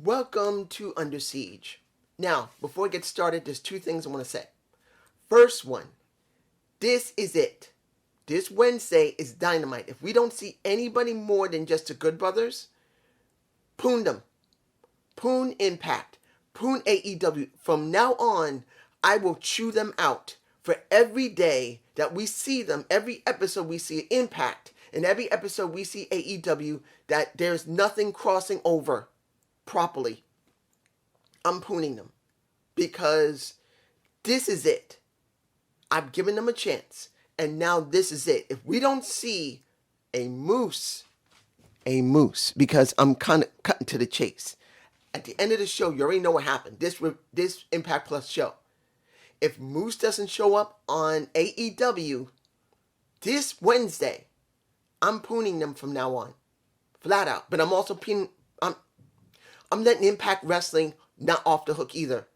Welcome to Under Siege. Now, before I get started, there's two things I want to say. First one, this is it. This Wednesday is dynamite. If we don't see anybody more than just the Good Brothers, poon them. Poon Impact. Poon AEW. From now on, I will chew them out for every day that we see them, every episode we see Impact, and every episode we see AEW, that there's nothing crossing over properly. I'm pooning them because this is it. I've given them a chance, and now this is it. If we don't see a moose, because I'm kind of cutting to the chase. At the end of the show, you already know what happened. This Impact Plus show. If Moose doesn't show up on AEW this Wednesday, I'm pooning them from now on, flat out. But I'm also I'm letting Impact Wrestling not off the hook either.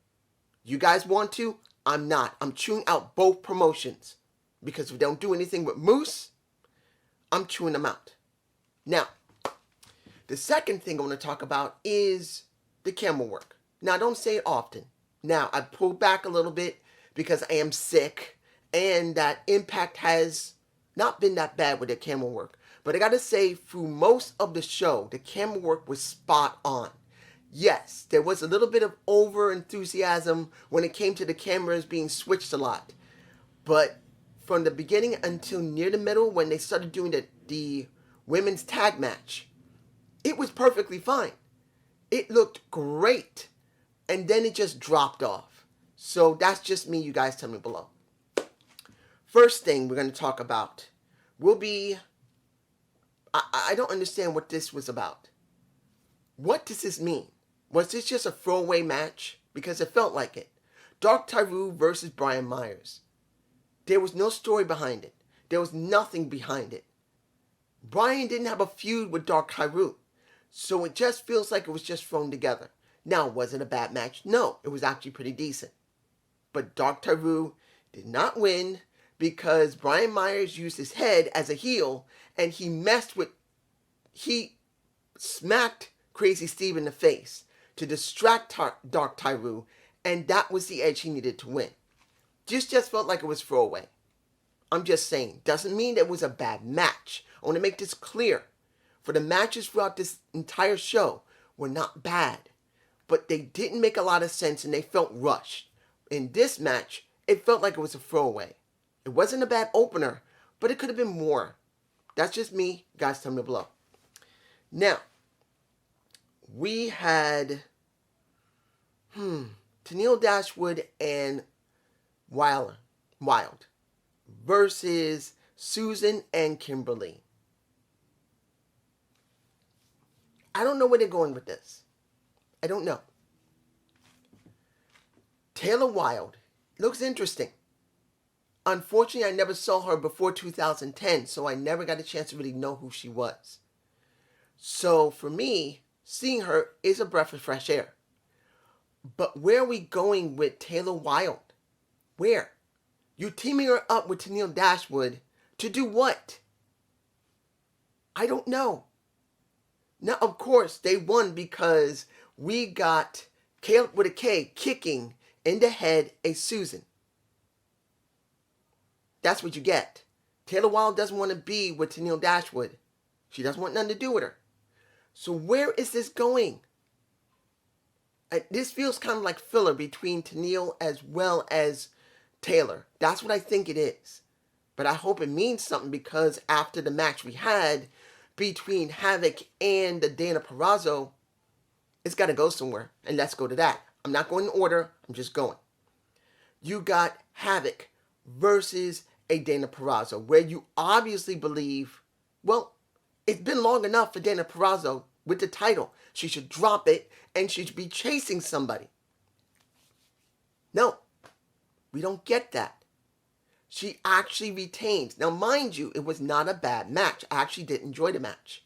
You guys want to? I'm not. I'm chewing out both promotions because if we don't do anything with Moose, I'm chewing them out. Now, the second thing I want to talk about is the camera work. Now, I don't say it often. Now, I pulled back a little bit because I am sick and that Impact has not been that bad with their camera work. But I got to say, through most of the show, the camera work was spot on. Yes, there was a little bit of over-enthusiasm when it came to the cameras being switched a lot. But from the beginning until near the middle, when they started doing the women's tag match, it was perfectly fine. It looked great. And then it just dropped off. So that's just me. You guys tell me below. First thing we're going to talk about will be... I don't understand what this was about. What does this mean? Was this just a throwaway match? Because it felt like it. Dark Tyru versus Brian Myers. There was no story behind it. There was nothing behind it. Brian didn't have a feud with Dark Tyru. So it just feels like it was just thrown together. Now, was it a bad match? No, it was actually pretty decent. But Dark Tyru did not win because Brian Myers used his head as a heel and he smacked Crazy Steve in the face to distract Dark Tyru, and that was the edge he needed to win. Just felt like it was throwaway. I'm just saying, doesn't mean that it was a bad match. I want to make this clear. For the matches throughout this entire show were not bad, but they didn't make a lot of sense and they felt rushed. In this match, it felt like it was a throwaway. It wasn't a bad opener, but it could have been more. That's just me. Guys, tell me below. Now, we had Tennille Dashwood and Wyler, Wilde versus Susan and Kimberly. I don't know where they're going with this. I don't know. Taylor Wilde looks interesting. Unfortunately, I never saw her before 2010, so I never got a chance to really know who she was. So for me, seeing her is a breath of fresh air. But where are we going with Taylor Wilde? Where? You're teaming her up with Tennille Dashwood to do what? I don't know. Now, of course, they won because we got Caleb with a K kicking in the head a Susan. That's what you get. Taylor Wilde doesn't want to be with Tennille Dashwood. She doesn't want nothing to do with her. So where is this going? This feels kind of like filler between Tennille as well as Taylor. That's what I think it is. But I hope it means something because after the match we had between Havoc and the Dana Purrazzo, it's got to go somewhere. And let's go to that. I'm not going in order. I'm just going. You got Havoc versus a Dana Purrazzo, where you obviously believe, well, it's been long enough for Dana Purrazzo with the title. She should drop it and she should be chasing somebody. No, we don't get that. She actually retains. Now, mind you, it was not a bad match. I actually did enjoy the match.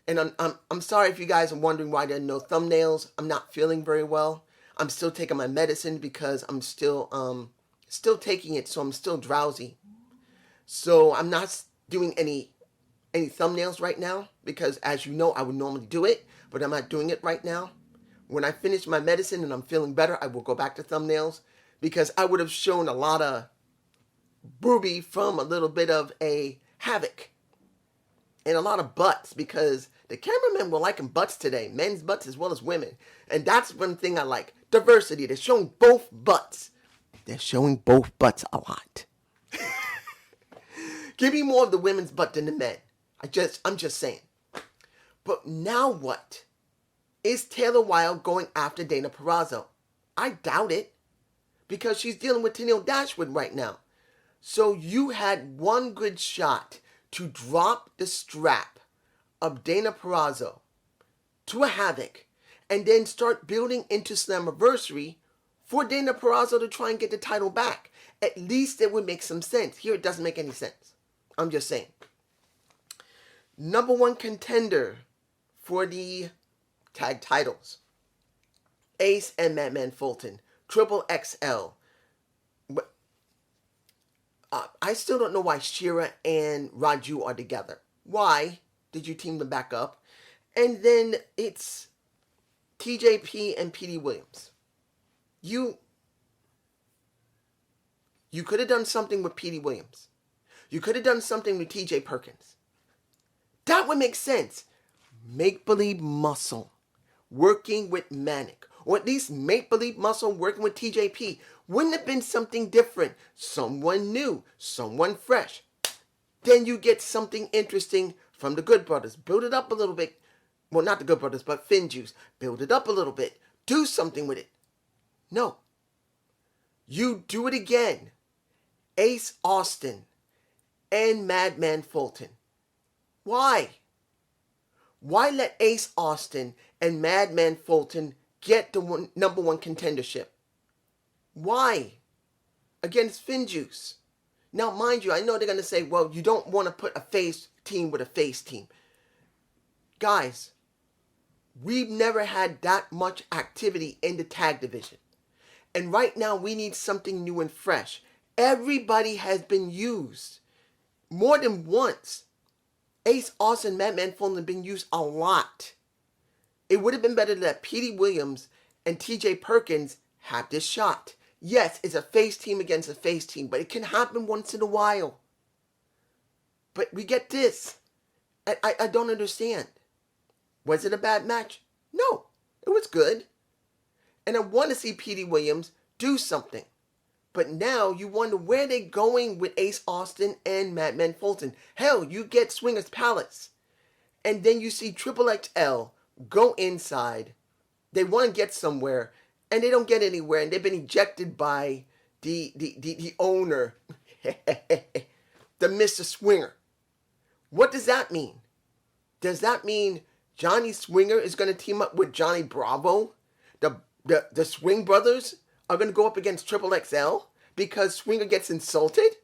And I'm sorry if you guys are wondering why there are no thumbnails. I'm not feeling very well. I'm still taking my medicine because I'm still taking it, so I'm still drowsy. So I'm not doing any thumbnails right now because, as you know, I would normally do it, but I'm not doing it right now. when I finish my medicine and I'm feeling better, I will go back to thumbnails because I would have shown a lot of booby from a little bit of a havoc and a lot of butts because the cameramen were liking butts today, men's butts as well as women. And that's one thing I like. Diversity. They're showing both butts. They're showing both butts a lot. Give me more of the women's butt than the men. I'm just saying. But now what? Is Taylor Wilde going after Dana Perazzo? I doubt it. Because she's dealing with Tennille Dashwood right now. So you had one good shot to drop the strap of Dana Perazzo to a Havoc and then start building into Slammiversary for Dana Perazzo to try and get the title back. At least it would make some sense. Here it doesn't make any sense. I'm just saying. Number one contender for the tag titles. Ace and Madman Fulton. Triple XL. I still don't know why Shira and Raju are together. Why did you team them back up? And then it's Tjp and Petey Williams. You could have done something with Petey Williams. You could have done something with TJ Perkins. That would make sense. Make-believe muscle working with Manic. Or at least make-believe muscle working with TJP. Wouldn't have been something different. Someone new. Someone fresh. Then you get something interesting from the Good Brothers. Build it up a little bit. Well, not the Good Brothers, but Finn Juice. Build it up a little bit. Do something with it. No. You do it again. Ace Austin and Madman Fulton. Why? Why let Ace Austin and Madman Fulton get the number one contendership? Why? Against Finn Juice. Now, mind you, I know they're going to say, well, you don't want to put a face team with a face team. Guys, we've never had that much activity in the tag division. And right now, we need something new and fresh. Everybody has been used more than once. Ace Austin and Madman Fulton have been used a lot. It would have been better to let Petey Williams and TJ Perkins have this shot. Yes, it's a face team against a face team, but it can happen once in a while. But we get this. I don't understand. Was it a bad match? No, it was good. And I want to see Petey Williams do something. But now you wonder where they're going with Ace Austin and Madman Fulton. Hell, you get Swingers Palace. And then you see Triple XL go inside. They want to get somewhere, and they don't get anywhere, and they've been ejected by the owner, the Mr. Swinger. What does that mean? Does that mean Johnny Swinger is going to team up with Johnny Bravo? The Swing Brothers are going to go up against Triple XL because Swinger gets insulted?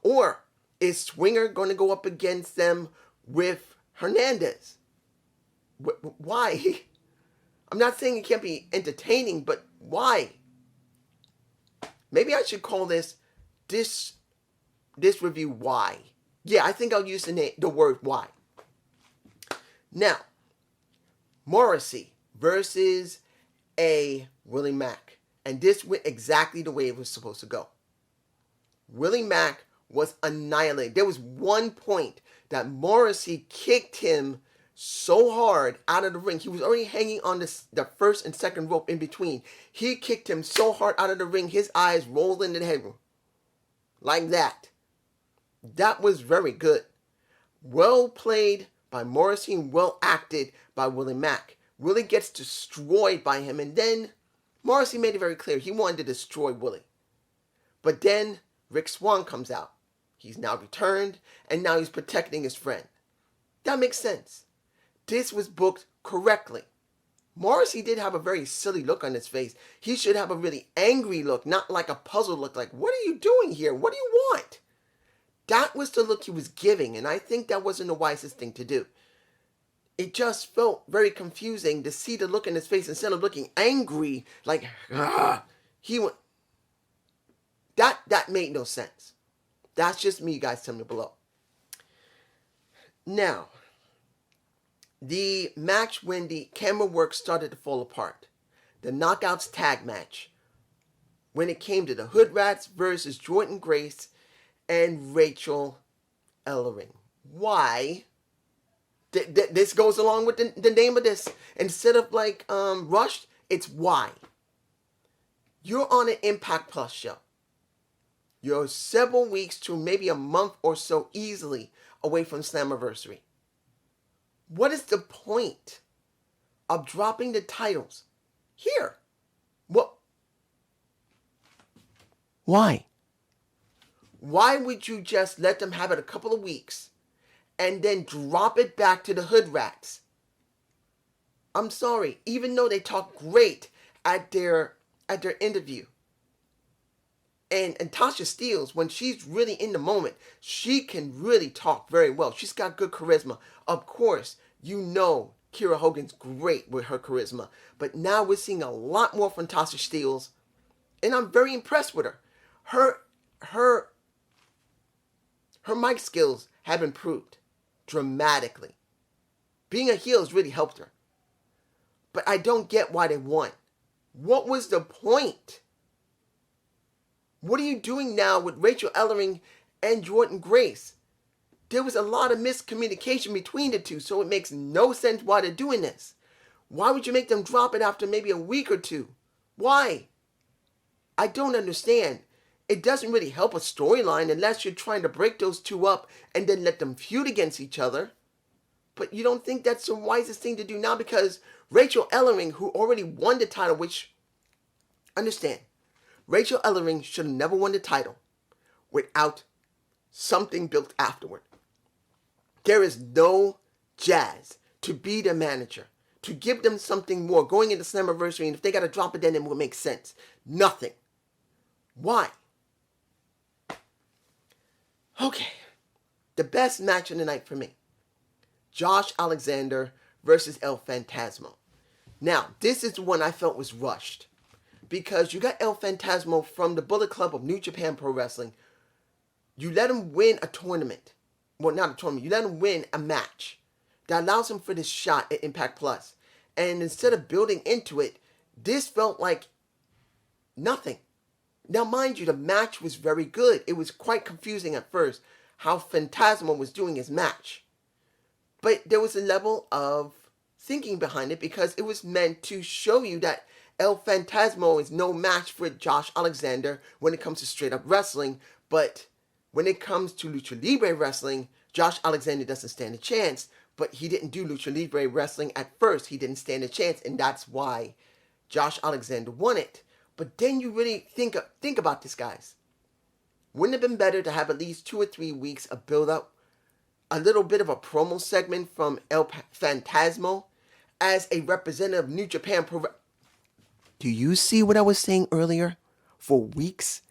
Or is Swinger going to go up against them with Hernandez? Why? I'm not saying it can't be entertaining, but why? Maybe I should call this review Why. Yeah, I think I'll use the word why. Now, Morrissey versus a Willie Mack. And this went exactly the way it was supposed to go. Willie Mack was annihilated. There was one point that Morrissey kicked him so hard out of the ring. He was already hanging on the first and second rope in between. He kicked him so hard out of the ring, his eyes rolled into the headroom. Like that. That was very good. Well played by Morrissey and well acted by Willie Mack. Willie gets destroyed by him, and then Morrissey made it very clear he wanted to destroy Willie. But then Rick Swann comes out. He's now returned, and now he's protecting his friend. That makes sense. This was booked correctly. Morrissey did have a very silly look on his face. He should have a really angry look, not like a puzzled look, like, what are you doing here? What do you want? That was the look he was giving, and I think that wasn't the wisest thing to do. It just felt very confusing to see the look in his face instead of looking angry, like, he went. That made no sense. That's just me, guys. Tell me below. Now, the match when the camera work started to fall apart. the Knockouts tag match when it came to the Hood Rats versus Jordynne Grace and Rachel Ellering. Why? This goes along with the name of this. Instead of like rushed, it's why. You're on an Impact Plus show. You're several weeks to maybe a month or so easily away from Slammiversary. What is the point of dropping the titles here? What? Why? Why would you just let them have it a couple of weeks and then drop it back to the Hood Rats? I'm sorry, even though they talk great at their interview. And Tasha Steelz, when she's really in the moment, she can really talk very well. She's got good charisma. Of course, you know Kiera Hogan's great with her charisma. But now we're seeing a lot more from Tasha Steelz. And I'm very impressed with her. Her mic skills have improved dramatically. Being a heel has really helped her. But I don't get why they won. What was the point? What are you doing now with Rachel Ellering and Jordynne Grace? There was a lot of miscommunication between the two, so it makes no sense why they're doing this. Why would you make them drop it after maybe a week or two? Why? I don't understand. It doesn't really help a storyline unless you're trying to break those two up and then let them feud against each other. But you don't think that's the wisest thing to do now, because Rachel Ellering, who already won the title, which, understand, Rachel Ellering should have never won the title without something built afterward. There is no jazz to be the manager, to give them something more going into Slammiversary, and if they got to drop it, then it will make sense. Nothing. Why? Okay. The best match of the night for me. Josh Alexander versus El Phantasmo. Now, this is the one I felt was rushed, because you got El Phantasmo from the Bullet Club of New Japan Pro Wrestling. You let him win a tournament. Well, not a tournament. You let him win a match that allows him for this shot at Impact Plus. And instead of building into it, this felt like nothing. Now, mind you, the match was very good. It was quite confusing at first how Phantasmo was doing his match. But there was a level of thinking behind it, because it was meant to show you that El Phantasmo is no match for Josh Alexander when it comes to straight up wrestling. But when it comes to Lucha Libre wrestling, Josh Alexander doesn't stand a chance. But he didn't do Lucha Libre wrestling at first. He didn't stand a chance, and that's why Josh Alexander won it. But then you really think about this, guys. Wouldn't it have been better to have at least 2 or 3 weeks of build-up, a little bit of a promo segment from El Phantasmo as a representative of New Japan Pro? Do you see what I was saying earlier? For weeks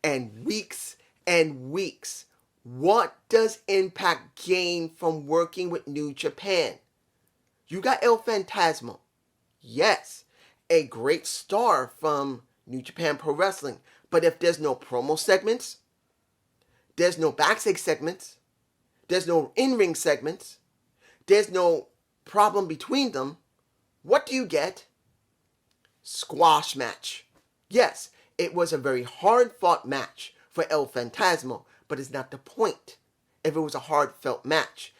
and weeks and weeks. What does Impact gain from working with New Japan? You got El Phantasmo. Yes, a great star from New Japan Pro Wrestling. But if there's no promo segments, there's no backstage segments, there's no in-ring segments, there's no problem between them, what do you get? Squash match. Yes, it was a very hard-fought match for El Phantasmo, but it's not the point if it was a hard-fought match.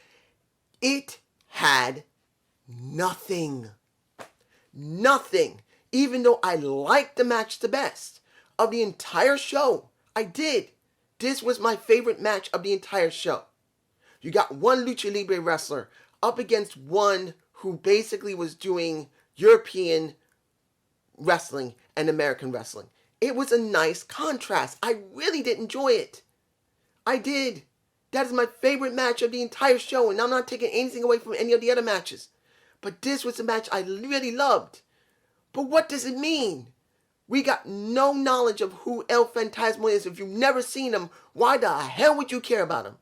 It had nothing. Nothing. Even though I liked the match the best of the entire show. I did. This was my favorite match of the entire show. You got one Lucha Libre wrestler up against one who basically was doing European wrestling and American wrestling. It was a nice contrast. I really did enjoy it. I did. That is my favorite match of the entire show, and I'm not taking anything away from any of the other matches. But this was a match I really loved. But what does it mean? We got no knowledge of who El Phantasmo is. If you've never seen him, why the hell would you care about him?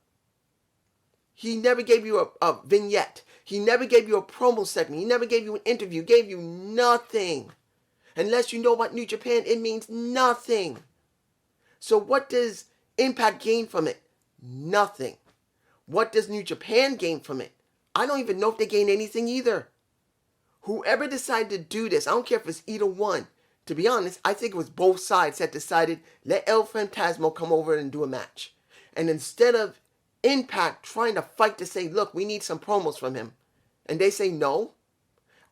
He never gave you a vignette. He never gave you a promo segment. He never gave you an interview. Gave you nothing. Unless you know about New Japan, it means nothing. So what does Impact gain from it? Nothing. What does New Japan gain from it? I don't even know if they gain anything either. Whoever decided to do this, I don't care if it's either one. To be honest, I think it was both sides that decided, let El Phantasmo come over and do a match. And instead of Impact trying to fight to say, look, we need some promos from him, and they say no,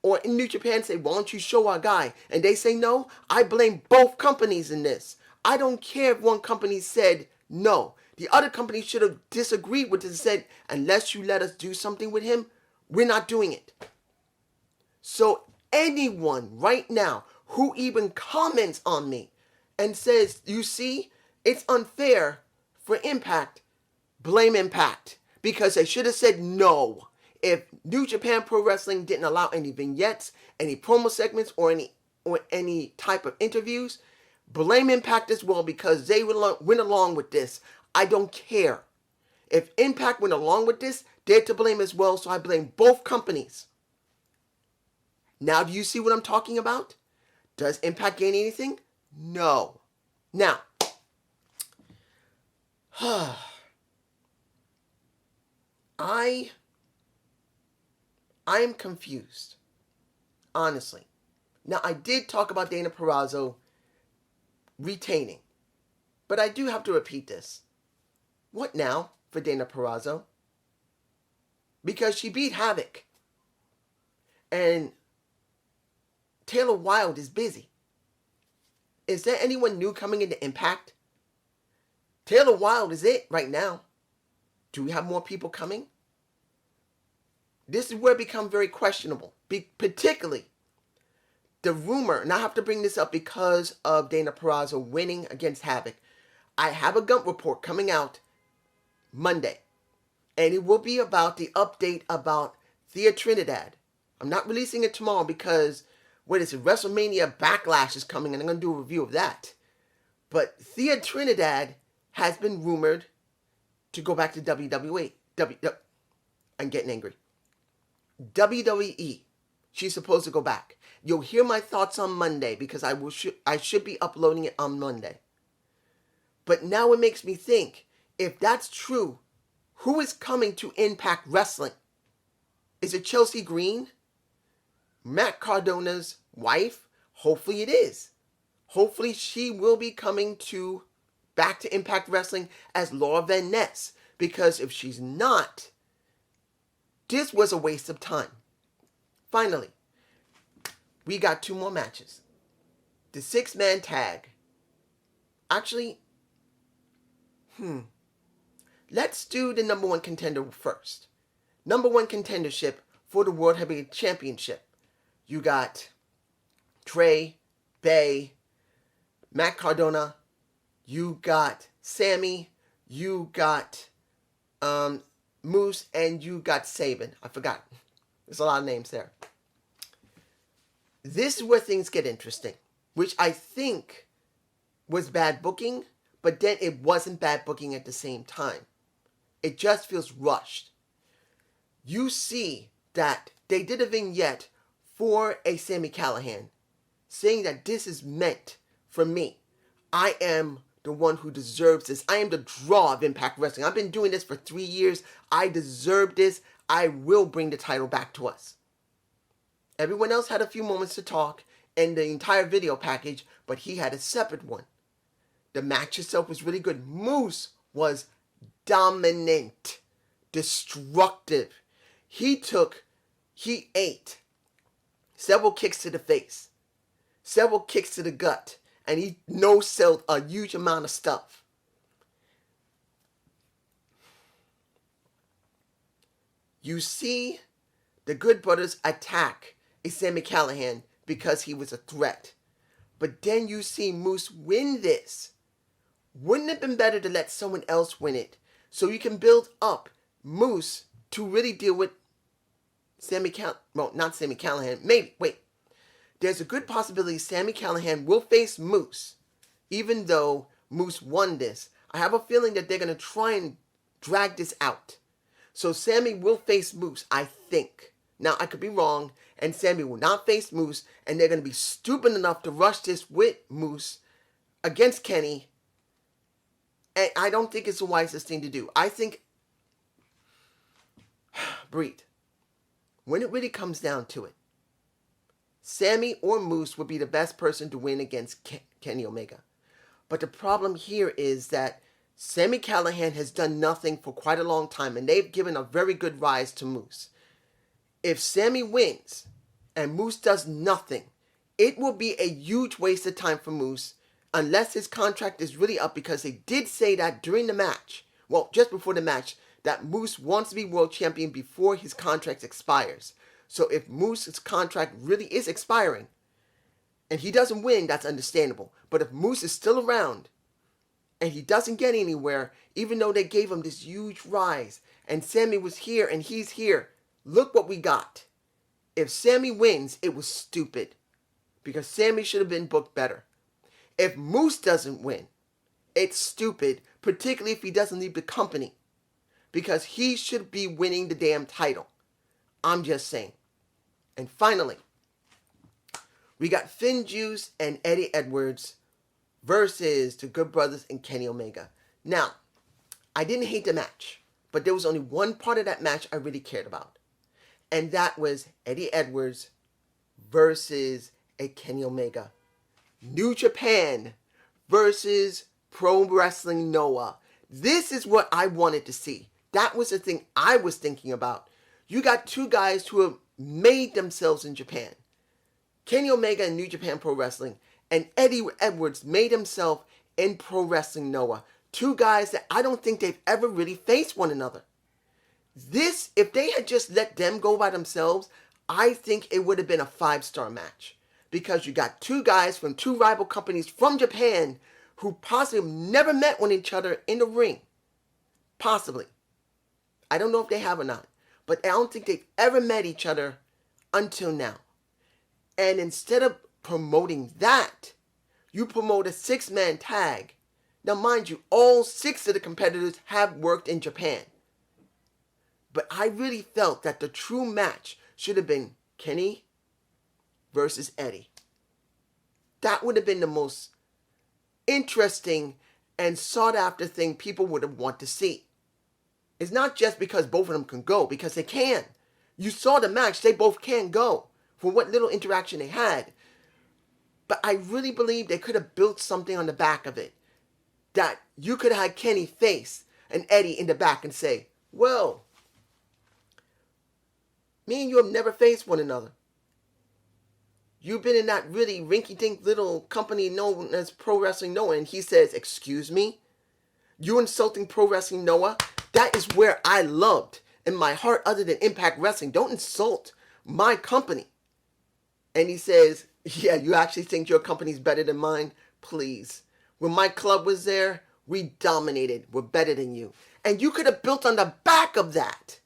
or in New Japan say, why don't you show our guy, and they say no, I blame both companies in this. I don't care if one company said no. The other company should have disagreed with it and said, unless you let us do something with him, we're not doing it. So anyone right now who even comments on me and says, you see, it's unfair for Impact, blame Impact. Because they should have said no. If New Japan Pro Wrestling didn't allow any vignettes, any promo segments, or any type of interviews, blame Impact as well, because they went along with this. I don't care. If Impact went along with this, they're to blame as well, so I blame both companies. Now, do you see what I'm talking about? Does Impact gain anything? No. Now, I am confused, honestly. Now, I did talk about Dana Purrazzo retaining, but I do have to repeat this. What now for Dana Purrazzo? Because she beat Havoc, and Taylor Wilde is busy. Is there anyone new coming into Impact? Taylor Wilde is it right now. Do we have more people coming? This is where it becomes very questionable. Particularly the rumor, and I have to bring this up because of Dana Purrazzo winning against Havoc. I have a Gump report coming out Monday, and it will be about the update about Thea Trinidad. I'm not releasing it tomorrow because WrestleMania Backlash is coming, and I'm going to do a review of that. But Thea Trinidad has been rumored to go back to WWE. I'm getting angry. WWE. She's supposed to go back. You'll hear my thoughts on Monday because I should be uploading it on Monday. But now it makes me think, if that's true, who is coming to Impact Wrestling? Is it Chelsea Green? Matt Cardona's wife? Hopefully it is. Hopefully she will be coming back to Impact Wrestling as Laura Van Ness. Because if she's not, this was a waste of time. Finally, we got 2 more matches. The 6-man tag. Actually, let's do the number 1 contender first. Number 1 contendership for the World Heavyweight Championship. You got Trey, Bay, Matt Cardona. You got Sammy. You got Moose, and you got Sabin. I forgot. There's a lot of names there. This is where things get interesting, which I think was bad booking, but then it wasn't bad booking at the same time. It just feels rushed. You see that they did a vignette for a Sami Callihan, saying that this is meant for me. I am the one who deserves this. I am the draw of Impact Wrestling. I've been doing this for 3 years. I deserve this. I will bring the title back to us. Everyone else had a few moments to talk in the entire video package, but he had a separate one. The match itself was really good. Moose was dominant, destructive. He ate several kicks to the face, several kicks to the gut, and he no-sold a huge amount of stuff. You see the Good Brothers attack a Sami Callihan because he was a threat. But then you see Moose win this. Wouldn't it have been better to let someone else win it so you can build up Moose to really deal with not Sami Callihan. Maybe, wait. There's a good possibility Sami Callihan will face Moose, even though Moose won this. I have a feeling that they're going to try and drag this out. So Sami will face Moose, I think. Now, I could be wrong, and Sami will not face Moose, and they're going to be stupid enough to rush this with Moose against Kenny. And I don't think it's the wisest thing to do. I think, breathe. When it really comes down to it, Sammy or Moose would be the best person to win against Kenny Omega. But the problem here is that Sami Callihan has done nothing for quite a long time, and they've given a very good rise to Moose. If Sammy wins and Moose does nothing, it will be a huge waste of time for Moose unless his contract is really up, because they did say that during the match, well, just before the match, that Moose wants to be world champion before his contract expires. So if Moose's contract really is expiring and he doesn't win, that's understandable. But if Moose is still around and he doesn't get anywhere, even though they gave him this huge rise and Sammy was here and he's here, look what we got. If Sammy wins, it was stupid because Sammy should have been booked better. If Moose doesn't win, it's stupid, particularly if he doesn't leave the company, because he should be winning the damn title. I'm just saying. And finally, we got Finn Juice and Eddie Edwards versus the Good Brothers and Kenny Omega. Now, I didn't hate the match, but there was only one part of that match I really cared about. And that was Eddie Edwards versus a Kenny Omega. New Japan versus Pro Wrestling Noah. This is what I wanted to see. That was the thing I was thinking about. You got two guys who have made themselves in Japan. Kenny Omega in New Japan Pro Wrestling, and Eddie Edwards made himself in Pro Wrestling Noah. Two guys that I don't think they've ever really faced one another. This, if they had just let them go by themselves, I think it would have been a 5-star match. Because you got two guys from two rival companies from Japan who possibly never met one each other in the ring. Possibly. I don't know if they have or not. But I don't think they've ever met each other until now. And instead of promoting that, you promote a 6-man tag. Now mind you, all 6 of the competitors have worked in Japan. But I really felt that the true match should have been Kenny versus Eddie. That would have been the most interesting and sought after thing people would have want to see. It's not just because both of them can go, because they can. You saw the match, they both can go for what little interaction they had. But I really believe they could have built something on the back of it. That you could have had Kenny face and Eddie in the back and say, well, me and you have never faced one another. You've been in that really rinky-dink little company known as Pro Wrestling Noah. And he says, excuse me? You insulting Pro Wrestling Noah? That is where I loved in my heart other than Impact Wrestling. Don't insult my company. And he says, yeah, you actually think your company's better than mine? Please. When my club was there, we dominated. We're better than you. And you could have built on the back of that.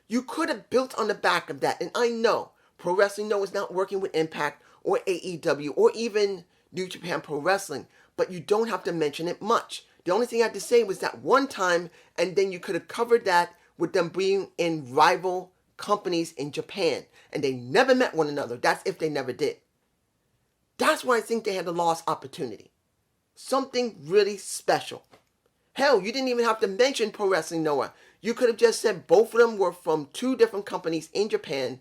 You could have built on the back of that. And I know Pro Wrestling Noah is not working with Impact or AEW or even New Japan Pro Wrestling. But you don't have to mention it much. The only thing I had to say was that one time, and then you could have covered that with them being in rival companies in Japan. And they never met one another. That's if they never did. That's why I think they had a lost opportunity. Something really special. Hell, you didn't even have to mention Pro Wrestling Noah. You could have just said both of them were from 2 different companies in Japan.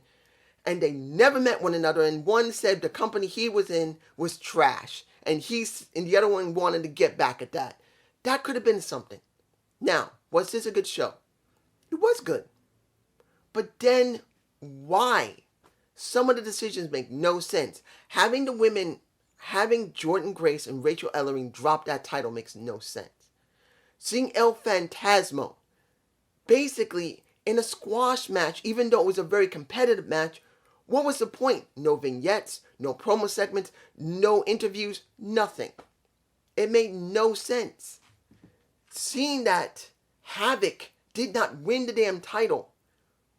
And they never met one another. And one said the company he was in was trash. And the other one wanted to get back at that. That could have been something. Now, was this a good show? It was good. But then, why? Some of the decisions make no sense. Having the women, having Jordan Grace and Rachel Ellering drop that title makes no sense. Seeing El Phantasmo, basically in a squash match, even though it was a very competitive match, what was the point? No vignettes, no promo segments, no interviews, nothing. It made no sense. Seeing that Havoc did not win the damn title,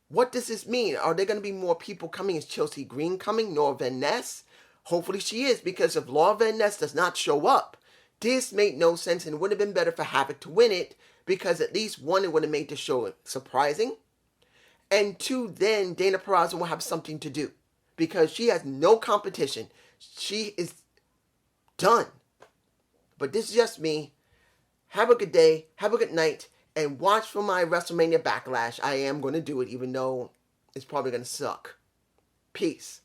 what does this mean? Are there going to be more people coming? Is Chelsea Green coming? Laura Van Ness? Hopefully she is, because if Laura Van Ness does not show up, this made no sense, and it would have been better for Havoc to win it, because at least 1, it would have made the show surprising, and 2, then Dana Peraza will have something to do, because she has no competition. She is done. But this is just me. Have a good day, have a good night, and watch for my WrestleMania Backlash. I am going to do it, even though it's probably going to suck. Peace.